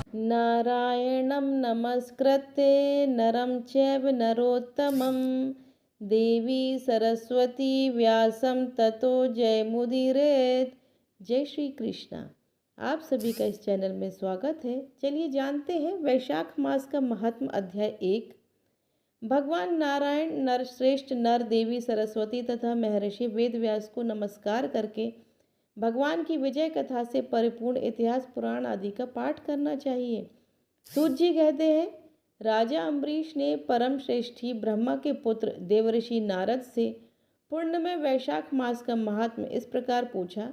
नारायणं नमस्कृत्य नरं चैव नरोत्तमं देवी सरस्वती व्यासं ततो जयमुदीरयेत्। जय श्री कृष्णा। आप सभी का इस चैनल में स्वागत है। चलिए जानते हैं वैशाख मास का महात्म। अध्याय 1। भगवान नारायण नरश्रेष्ठ नर देवी सरस्वती तथा महर्षि वेदव्यास को नमस्कार करके भगवान की विजय कथा से परिपूर्ण इतिहास पुराण आदि का पाठ करना चाहिए। सूत जी कहते हैं, राजा अम्बरीश ने परम श्रेष्ठी ब्रह्मा के पुत्र देवर्षि नारद से पूर्ण में वैशाख मास का महात्म इस प्रकार पूछा।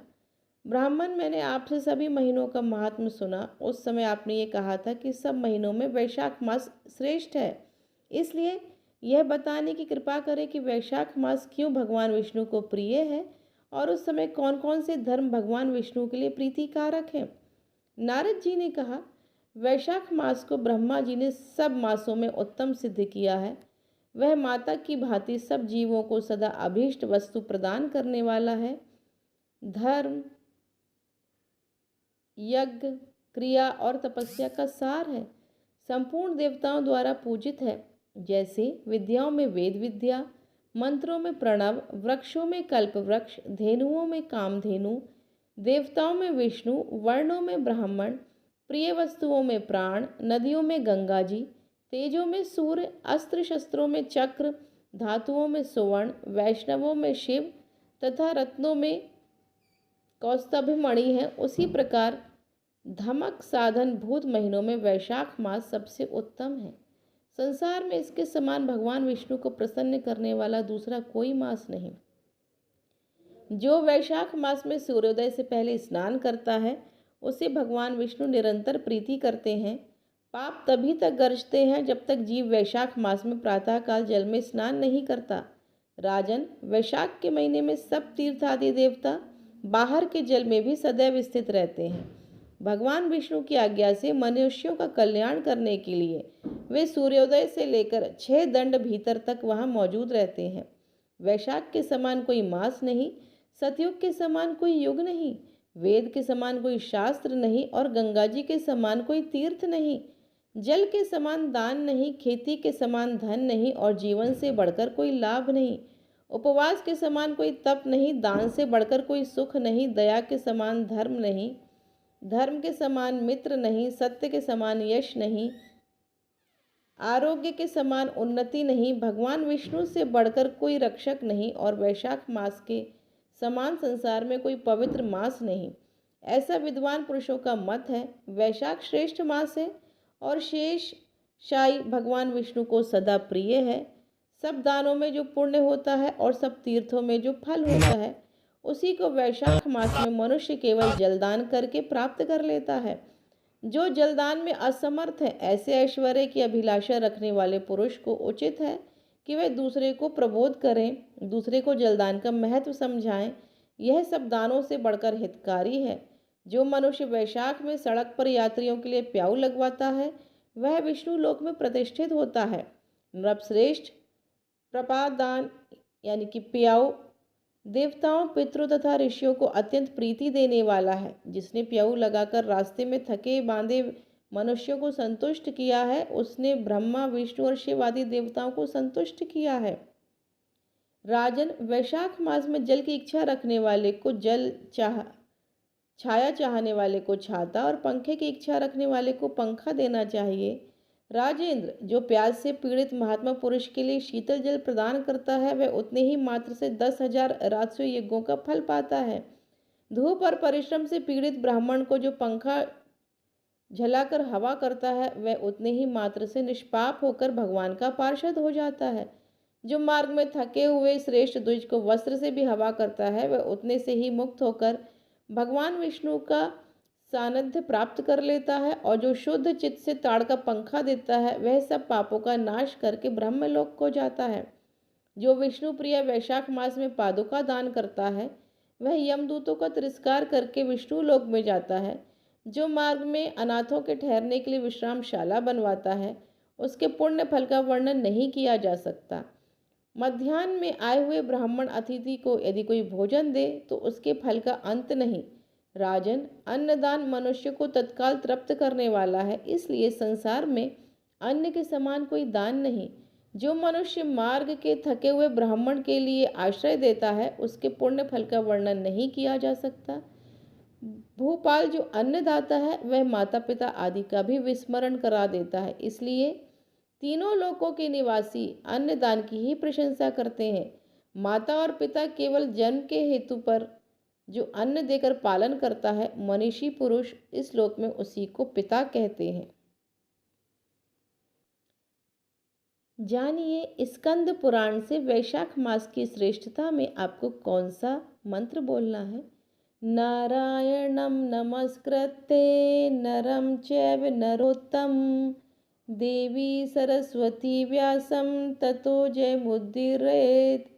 ब्राह्मण, मैंने आपसे सभी महीनों का महात्म सुना। उस समय आपने ये कहा था कि सब महीनों में वैशाख मास श्रेष्ठ है। इसलिए यह बताने की कृपा करें कि वैशाख मास क्यों भगवान विष्णु को प्रिय है और उस समय कौन कौन से धर्म भगवान विष्णु के लिए प्रीतिकारक हैं। नारद जी ने कहा, वैशाख मास को ब्रह्मा जी ने सब मासों में उत्तम सिद्ध किया है। वह माता की भांति सब जीवों को सदा अभीष्ट वस्तु प्रदान करने वाला है। धर्म, यज्ञ, क्रिया और तपस्या का सार है। संपूर्ण देवताओं द्वारा पूजित है। जैसे विद्याओं में वेद विद्या, मंत्रों में प्रणव, वृक्षों में कल्प वृक्ष, धेनुओं में कामधेनु, देवताओं में विष्णु, वर्णों में ब्राह्मण, प्रिय वस्तुओं में प्राण, नदियों में गंगा जी, तेजों में सूर्य, अस्त्र शस्त्रों में चक्र, धातुओं में सुवर्ण, वैष्णवों में शिव तथा रत्नों में कौस्तुभमणि है। उसी प्रकार धमक साधन भूत महीनों में वैशाख मास सबसे उत्तम है। संसार में इसके समान भगवान विष्णु को प्रसन्न करने वाला दूसरा कोई मास नहीं। जो वैशाख मास में सूर्योदय से पहले स्नान करता है उसे भगवान विष्णु निरंतर प्रीति करते हैं। पाप तभी तक गरजते हैं जब तक जीव वैशाख मास में प्रातःकाल जल में स्नान नहीं करता। राजन, वैशाख के महीने में सब तीर्थ आदि देवता बाहर के जल में भी सदैव स्थित रहते हैं। भगवान विष्णु की आज्ञा से मनुष्यों का कल्याण करने के लिए वे सूर्योदय से लेकर 6 दंड भीतर तक वहां मौजूद रहते हैं। वैशाख के समान कोई मास नहीं, सतयुग के समान कोई युग नहीं, वेद के समान कोई शास्त्र नहीं और गंगा जी के समान कोई तीर्थ नहीं। जल के समान दान नहीं, खेती के समान धन नहीं और जीवन से बढ़कर कोई लाभ नहीं। उपवास के समान कोई तप नहीं, दान से बढ़कर कोई सुख नहीं, दया के समान धर्म नहीं, धर्म के समान मित्र नहीं, सत्य के समान यश नहीं, आरोग्य के समान उन्नति नहीं, भगवान विष्णु से बढ़कर कोई रक्षक नहीं और वैशाख मास के समान संसार में कोई पवित्र मास नहीं। ऐसा विद्वान पुरुषों का मत है। वैशाख श्रेष्ठ मास है और शेष शाही भगवान विष्णु को सदा प्रिय है। सब दानों में जो पुण्य होता है और सब तीर्थों में जो फल होता है उसी को वैशाख मास में मनुष्य केवल जलदान करके प्राप्त कर लेता है। जो जलदान में असमर्थ है, ऐसे ऐश्वर्य की अभिलाषा रखने वाले पुरुष को उचित है कि वे दूसरे को प्रबोध करें, दूसरे को जलदान का महत्व समझाएं। यह सब दानों से बढ़कर हितकारी है। जो मनुष्य वैशाख में सड़क पर यात्रियों के लिए प्याऊ लगवाता है वह विष्णु लोक में प्रतिष्ठित होता है। नृपश्रेष्ठ प्रपादान यानी कि प्याऊ देवताओं, पितरों तथा ऋषियों को अत्यंत प्रीति देने वाला है। जिसने प्याऊ लगाकर रास्ते में थके बांधे मनुष्यों को संतुष्ट किया है उसने ब्रह्मा, विष्णु और शिव आदि देवताओं को संतुष्ट किया है। राजन, वैशाख मास में जल की इच्छा रखने वाले को जल छाया चाहने वाले को छाता और पंखे की इच्छा रखने वाले को पंखा देना चाहिए। राजेंद्र, जो प्यास से पीड़ित महात्मा पुरुष के लिए शीतल जल प्रदान करता है वह उतने ही मात्र से 10,000 राजस्व यज्ञों का फल पाता है। धूप और परिश्रम से पीड़ित ब्राह्मण को जो पंखा झलाकर हवा करता है वह उतने ही मात्र से निष्पाप होकर भगवान का पार्षद हो जाता है। जो मार्ग में थके हुए श्रेष्ठ द्विज को वस्त्र से भी हवा करता है वह उतने से ही मुक्त होकर भगवान विष्णु का सानिध्य प्राप्त कर लेता है। और जो शुद्ध चित्त से ताड़ का पंखा देता है वह सब पापों का नाश करके ब्रह्मलोक को जाता है। जो विष्णु प्रिय वैशाख मास में पादुका दान करता है वह यमदूतों का तिरस्कार करके विष्णु लोक में जाता है। जो मार्ग में अनाथों के ठहरने के लिए विश्रामशाला बनवाता है उसके पुण्य फल का वर्णन नहीं किया जा सकता। मध्याह्न में आए हुए ब्राह्मण अतिथि को यदि कोई भोजन दे तो उसके फल का अंत नहीं। राजन, अन्नदान मनुष्य को तत्काल तृप्त करने वाला है, इसलिए संसार में अन्न के समान कोई दान नहीं। जो मनुष्य मार्ग के थके हुए ब्राह्मण के लिए आश्रय देता है, उसके पुण्य फल का वर्णन नहीं किया जा सकता। भूपाल जो अन्नदाता है, वह माता पिता आदि का भी विस्मरण करा देता है। इसलिए तीनों लोकों के निवासी अन्नदान की ही प्रशंसा करते हैं। माता और पिता केवल जन्म के हेतु पर जो अन्न देकर पालन करता है, मनीषी पुरुष इस लोक में उसी को पिता कहते हैं। जानिए स्कंद पुराण से वैशाख मास की श्रेष्ठता में आपको कौन सा मंत्र बोलना है। नारायणं नमस्कृत्य नरं चैव नरोत्तम देवी सरस्वती व्यासं ततो जयमुदीरयेत्।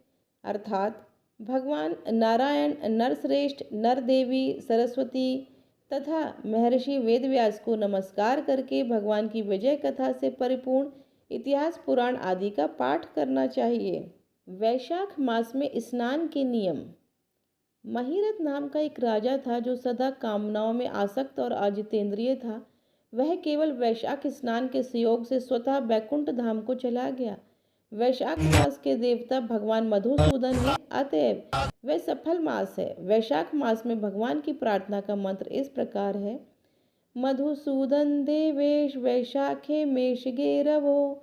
अर्थात भगवान नारायण, नरश्रेष्ठ, नर देवी सरस्वती तथा महर्षि वेदव्यास को नमस्कार करके भगवान की विजय कथा से परिपूर्ण इतिहास पुराण आदि का पाठ करना चाहिए। वैशाख मास में स्नान के नियम। महीरथ नाम का एक राजा था जो सदा कामनाओं में आसक्त और अजितेंद्रिय था। वह केवल वैशाख स्नान के संयोग से स्वतः बैकुंठ धाम को चला गया। वैशाख मास के देवता भगवान मधुसूदन हैं, अतएव वह सफल मास है। वैशाख मास में भगवान की प्रार्थना का मंत्र इस प्रकार है। मधुसूदन देवेश वैशाखे मेषगे रवो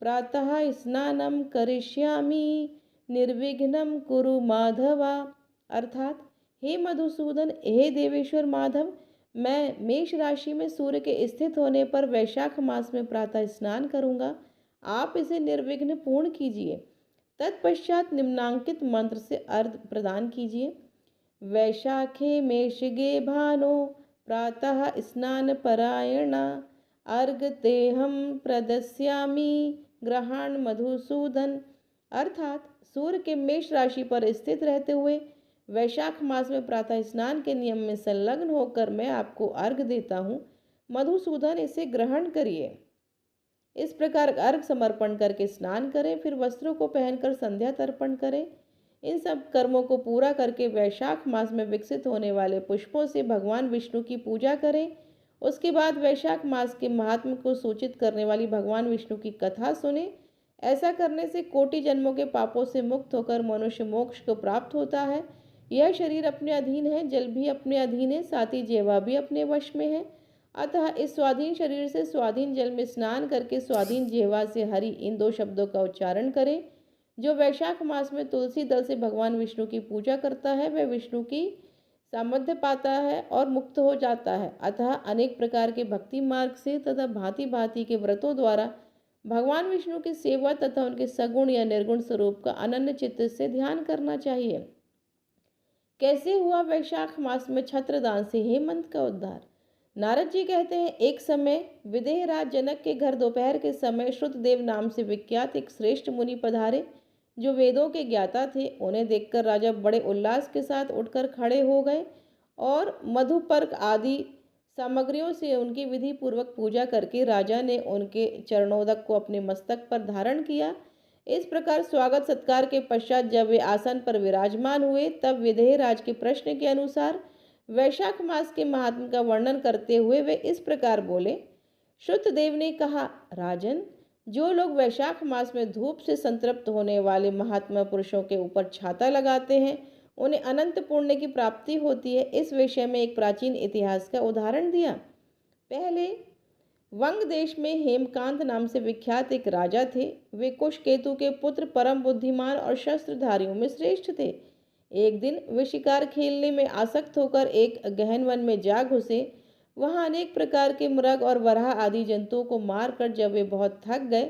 प्रातः स्नानम करिष्यामि निर्विघ्नं कुरु माधवा। अर्थात हे मधुसूदन, हे देवेश्वर माधव, मैं मेष राशि में सूर्य के स्थित होने पर वैशाख मास में प्रातः स्नान करूंगा। आप इसे निर्विघ्न पूर्ण कीजिए। तत्पश्चात निम्नांकित मंत्र से अर्घ प्रदान कीजिए। वैशाखे मेषगे भानो प्रातः स्नान परायणा अर्घ तेहम प्रदस्यामि ग्रहण मधुसूदन। अर्थात सूर्य के मेष राशि पर स्थित रहते हुए वैशाख मास में प्रातः स्नान के नियम में संलग्न होकर मैं आपको अर्घ देता हूँ। मधुसूदन, इसे ग्रहण करिए। इस प्रकार अर्घ समर्पण करके स्नान करें, फिर वस्त्रों को पहनकर संध्या तर्पण करें। इन सब कर्मों को पूरा करके वैशाख मास में विकसित होने वाले पुष्पों से भगवान विष्णु की पूजा करें। उसके बाद वैशाख मास के महात्म्य को सूचित करने वाली भगवान विष्णु की कथा सुने। ऐसा करने से कोटि जन्मों के पापों से मुक्त होकर मनुष्य मोक्ष को प्राप्त होता है। यह शरीर अपने अधीन है, जल भी अपने अधीन है, साथ ही जिह्वा भी अपने वश में है। अतः इस स्वाधीन शरीर से स्वाधीन जल में स्नान करके स्वाधीन जिह्वा से हरि इन दो शब्दों का उच्चारण करें। जो वैशाख मास में तुलसी दल से भगवान विष्णु की पूजा करता है, वह विष्णु की सामर्थ्य पाता है और मुक्त हो जाता है। अतः अनेक प्रकार के भक्ति मार्ग से तथा भांति भांति के व्रतों द्वारा भगवान विष्णु की सेवा तथा उनके सगुण या निर्गुण स्वरूप का अनन्य चित्त से ध्यान करना चाहिए। कैसे हुआ वैशाख मास में छत्रदान से हेमंत का उद्धार। नारद जी कहते हैं, एक समय विदेहराज जनक के घर दोपहर के समय श्रुतदेव नाम से विख्यात एक श्रेष्ठ मुनि पधारे, जो वेदों के ज्ञाता थे। उन्हें देखकर राजा बड़े उल्लास के साथ उठकर खड़े हो गए और मधुपर्क आदि सामग्रियों से उनकी विधि पूर्वक पूजा करके राजा ने उनके चरणोदक को अपने मस्तक पर धारण किया। इस प्रकार स्वागत सत्कार के पश्चात जब वे आसन पर विराजमान हुए, तब विदेहराज के प्रश्न के अनुसार वैशाख मास के महात्म्य का वर्णन करते हुए वे इस प्रकार बोले। श्रुतदेव ने कहा, राजन, जो लोग वैशाख मास में धूप से संतृप्त होने वाले महात्मा पुरुषों के ऊपर छाता लगाते हैं, उन्हें अनंत पुण्य की प्राप्ति होती है। इस विषय में एक प्राचीन इतिहास का उदाहरण दिया। पहले वंग देश में हेमकांत नाम से विख्यात एक राजा थे। वे कुशकेतु के पुत्र, परम बुद्धिमान और शस्त्रधारियों में श्रेष्ठ थे। एक दिन वे शिकार खेलने में आसक्त होकर एक गहन वन में जा घुसे। वहां अनेक प्रकार के मृग और वराह आदि जंतुओं को मारकर जब वे बहुत थक गए,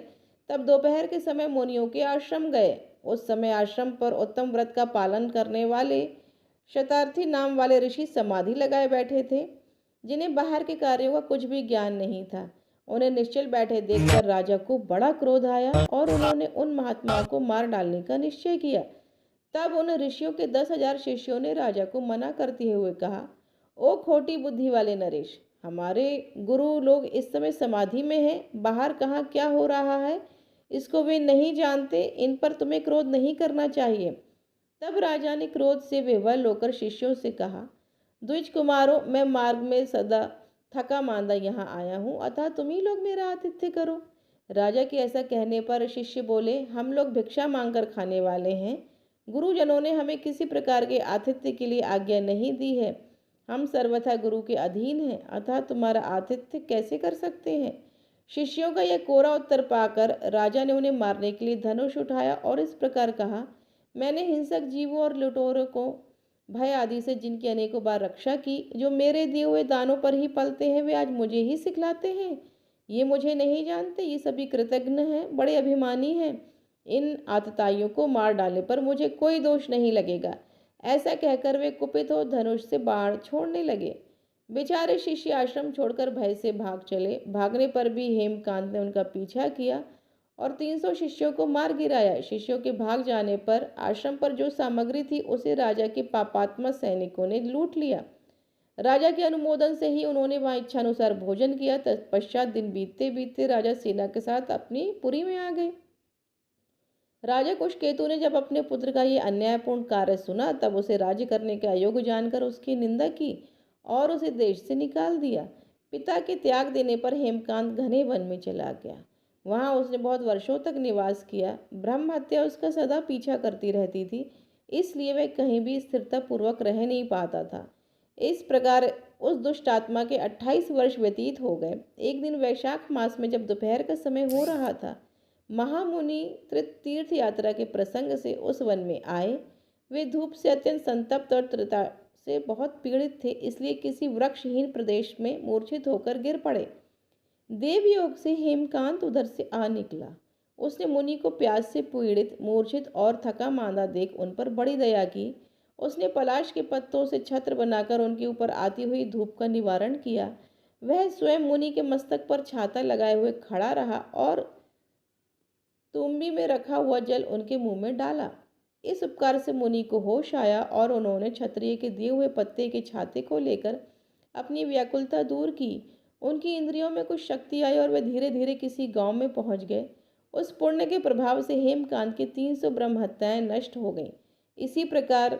तब दोपहर के समय मुनियों के आश्रम गए। उस समय आश्रम पर उत्तम व्रत का पालन करने वाले शतार्थी नाम वाले ऋषि समाधि लगाए बैठे थे, जिन्हें बाहर के कार्यों का कुछ भी ज्ञान नहीं था। उन्हें निश्चल बैठे देखकर राजा को बड़ा क्रोध आया और उन्होंने उन महात्माओं को मार डालने का निश्चय किया। तब उन ऋषियों के 10,000 शिष्यों ने राजा को मना करते हुए कहा, ओ खोटी बुद्धि वाले नरेश, हमारे गुरु लोग इस समय समाधि में हैं। बाहर कहाँ क्या हो रहा है इसको वे नहीं जानते। इन पर तुम्हें क्रोध नहीं करना चाहिए। तब राजा ने क्रोध से विह्वल होकर शिष्यों से कहा, द्विज कुमारों, मैं मार्ग में सदा थका मांदा यहाँ आया हूँ, अतः तुम ही लोग मेरा आतिथ्य करो। राजा के ऐसा कहने पर शिष्य बोले, हम लोग भिक्षा मांगकर खाने वाले हैं। गुरुजनों ने हमें किसी प्रकार के आतिथ्य के लिए आज्ञा नहीं दी है। हम सर्वथा गुरु के अधीन हैं, अतः तुम्हारा आतिथ्य कैसे कर सकते हैं। शिष्यों का यह कोरा उत्तर पाकर राजा ने उन्हें मारने के लिए धनुष उठाया और इस प्रकार कहा, मैंने हिंसक जीवों और लुटेरों को भय आदि से जिनकी अनेकों बार रक्षा की, जो मेरे दिए हुए दानों पर ही पलते हैं, वे आज मुझे ही सिखलाते हैं। ये मुझे नहीं जानते, ये सभी कृतज्ञ हैं, बड़े अभिमानी हैं। इन आतताइयों को मार डालने पर मुझे कोई दोष नहीं लगेगा। ऐसा कहकर वे कुपित हो धनुष से बाण छोड़ने लगे। बेचारे शिष्य आश्रम छोड़कर भय से भाग चले। भागने पर भी हेमकांत ने उनका पीछा किया और 300 शिष्यों को मार गिराया। शिष्यों के भाग जाने पर आश्रम पर जो सामग्री थी उसे राजा के पापात्मा सैनिकों ने लूट लिया। राजा के अनुमोदन से ही उन्होंने वहां इच्छानुसार भोजन किया। तत्पश्चात दिन बीतते बीतते राजा सेना के साथ अपनी पुरी में आ गए। राजा कुशकेतु ने जब अपने पुत्र का ये अन्यायपूर्ण कार्य सुना, तब उसे राज्य करने के अयोग्य जानकर उसकी निंदा की और उसे देश से निकाल दिया। पिता के त्याग देने पर हेमकांत घने वन में चला गया। वहां उसने बहुत वर्षों तक निवास किया। ब्रह्म हत्या उसका सदा पीछा करती रहती थी, इसलिए वह कहीं भी स्थिरता पूर्वक रह नहीं पाता था। इस प्रकार उस दुष्ट आत्मा के 28 वर्ष व्यतीत हो गए। एक दिन वैशाख मास में जब दोपहर का समय हो रहा था, महामुनि तीर्थ यात्रा के प्रसंग से उस वन में आए। वे धूप से अत्यंत संतप्त और त्रिता से बहुत पीड़ित थे, इसलिए किसी वृक्षहीन प्रदेश में मूर्छित होकर गिर पड़े। देवयोग से हेमकांत उधर से आ निकला। उसने मुनि को प्यास से पीड़ित, मूर्छित और थका मांदा देख उन पर बड़ी दया की। उसने पलाश के पत्तों से छत्र बनाकर उनके ऊपर आती हुई धूप का निवारण किया। वह स्वयं मुनि के मस्तक पर छाता लगाए हुए खड़ा रहा और तुम्बी में रखा हुआ जल उनके मुंह में डाला। इस उपकार से मुनि को होश आया और उन्होंने क्षत्रिय के दिए हुए पत्ते के छाते को लेकर अपनी व्याकुलता दूर की। उनकी इंद्रियों में कुछ शक्ति आई और वे धीरे धीरे किसी गांव में पहुंच गए। उस पुण्य के प्रभाव से हेमकांत की 300 ब्रह्म हत्याएं नष्ट हो गईं। इसी प्रकार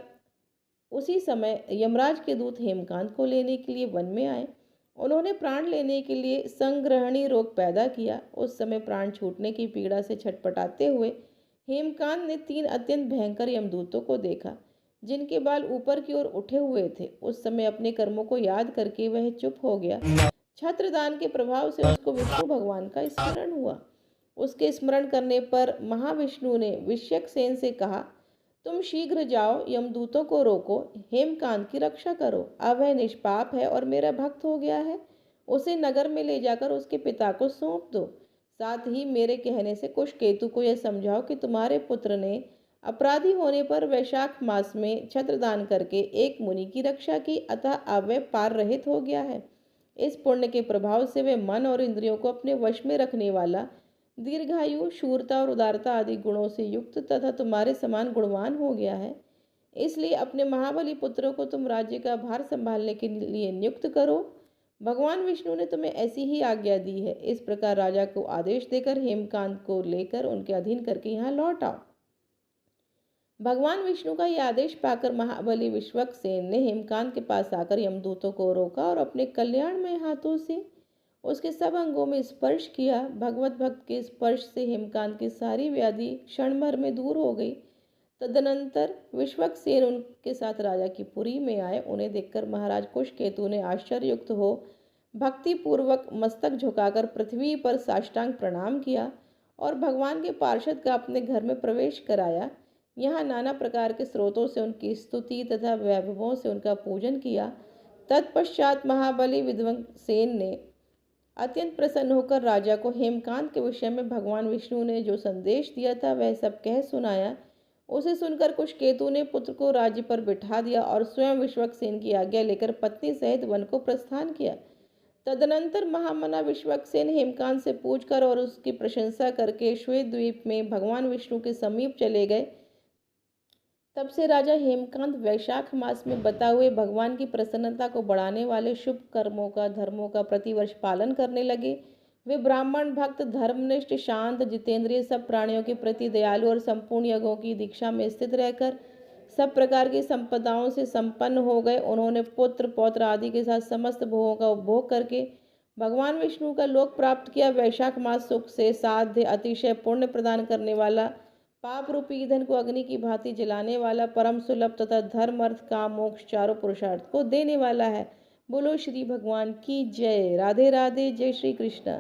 उसी समय यमराज के दूत हेमकांत को लेने के लिए वन में आए। उन्होंने प्राण लेने के लिए संग्रहणी रोग पैदा किया। उस समय प्राण छूटने की पीड़ा से छटपटाते हुए हेमकांत ने 3 अत्यंत भयंकर यमदूतों को देखा, जिनके बाल ऊपर की ओर उठे हुए थे। उस समय अपने कर्मों को याद करके वह चुप हो गया। छत्रदान के प्रभाव से उसको विष्णु भगवान का स्मरण हुआ। उसके स्मरण करने पर महाविष्णु ने विश्यक सेन से कहा, तुम शीघ्र जाओ, यमदूतों को रोको, हेमकांत की रक्षा करो। अब वह निष्पाप है और मेरा भक्त हो गया है। उसे नगर में ले जाकर उसके पिता को सौंप दो। साथ ही मेरे कहने से कुशकेतु को यह समझाओ कि तुम्हारे पुत्र ने अपराधी होने पर वैशाख मास में छत्रदान करके एक मुनि की रक्षा की, अतः अब वह पार रहित हो गया है। इस पुण्य के प्रभाव से वे मन और इंद्रियों को अपने वश में रखने वाला, दीर्घायु, शूरता और उदारता आदि गुणों से युक्त तथा तुम्हारे समान गुणवान हो गया है। इसलिए अपने महाबली पुत्रों को तुम राज्य का भार संभालने के लिए नियुक्त करो। भगवान विष्णु ने तुम्हें ऐसी ही आज्ञा दी है। इस प्रकार राजा को आदेश देकर हेमकांत को लेकर उनके अधीन करके यहाँ लौट आओ। भगवान विष्णु का यह आदेश पाकर महाबली विश्वक्सेन ने हेमकांत के पास आकर यमदूतों को रोका और अपने कल्याणमय हाथों से उसके सब अंगों में स्पर्श किया। भगवत भक्त के स्पर्श से हेमकांत की सारी व्याधि क्षण भर में दूर हो गई। तदनंतर विश्वक्सेन उनके साथ राजा की पुरी में आए। उन्हें देखकर महाराज कुशकेतु ने आश्चर्ययुक्त हो भक्ति पूर्वक मस्तक झुकाकर पृथ्वी पर साष्टांग प्रणाम किया और भगवान के पार्षद का अपने घर में प्रवेश कराया। यहाँ नाना प्रकार के स्रोतों से उनकी स्तुति तथा वैभवों से उनका पूजन किया। तत्पश्चात महाबली विध्वंसेन ने अत्यंत प्रसन्न होकर राजा को हेमकांत के विषय में भगवान विष्णु ने जो संदेश दिया था वह सब कह सुनाया। उसे सुनकर कुशकेतु ने पुत्र को राज्य पर बिठा दिया और स्वयं विश्वक्सेन की आज्ञा लेकर पत्नी सहित वन को प्रस्थान किया। तदनंतर महामना विश्वक्सेन हेमकांत से पूछकर और उसकी प्रशंसा करके श्वेत द्वीप में भगवान विष्णु के समीप चले गए। तब से राजा हेमकांत वैशाख मास में बताए हुए भगवान की प्रसन्नता को बढ़ाने वाले शुभ कर्मों का, धर्मों का प्रतिवर्ष पालन करने लगे। वे ब्राह्मण भक्त, धर्मनिष्ठ, शांत, जितेंद्रिय, सब प्राणियों के प्रति दयालु और संपूर्ण यज्ञों की दीक्षा में स्थित रहकर सब प्रकार की संपदाओं से संपन्न हो गए। उन्होंने पुत्र पौत्र आदि के साथ समस्त भोगों का उपभोग करके भगवान विष्णु का लोक प्राप्त किया। वैशाख मास सुख से साध्य अतिशय पुण्य प्रदान करने वाला, पाप रूपी ईंधन को अग्नि की भांति जलाने वाला, परम सुलभ तथा धर्म अर्थ काम मोक्ष चारों पुरुषार्थ को देने वाला है। बोलो श्री भगवान की जय। राधे राधे। जय श्री कृष्ण।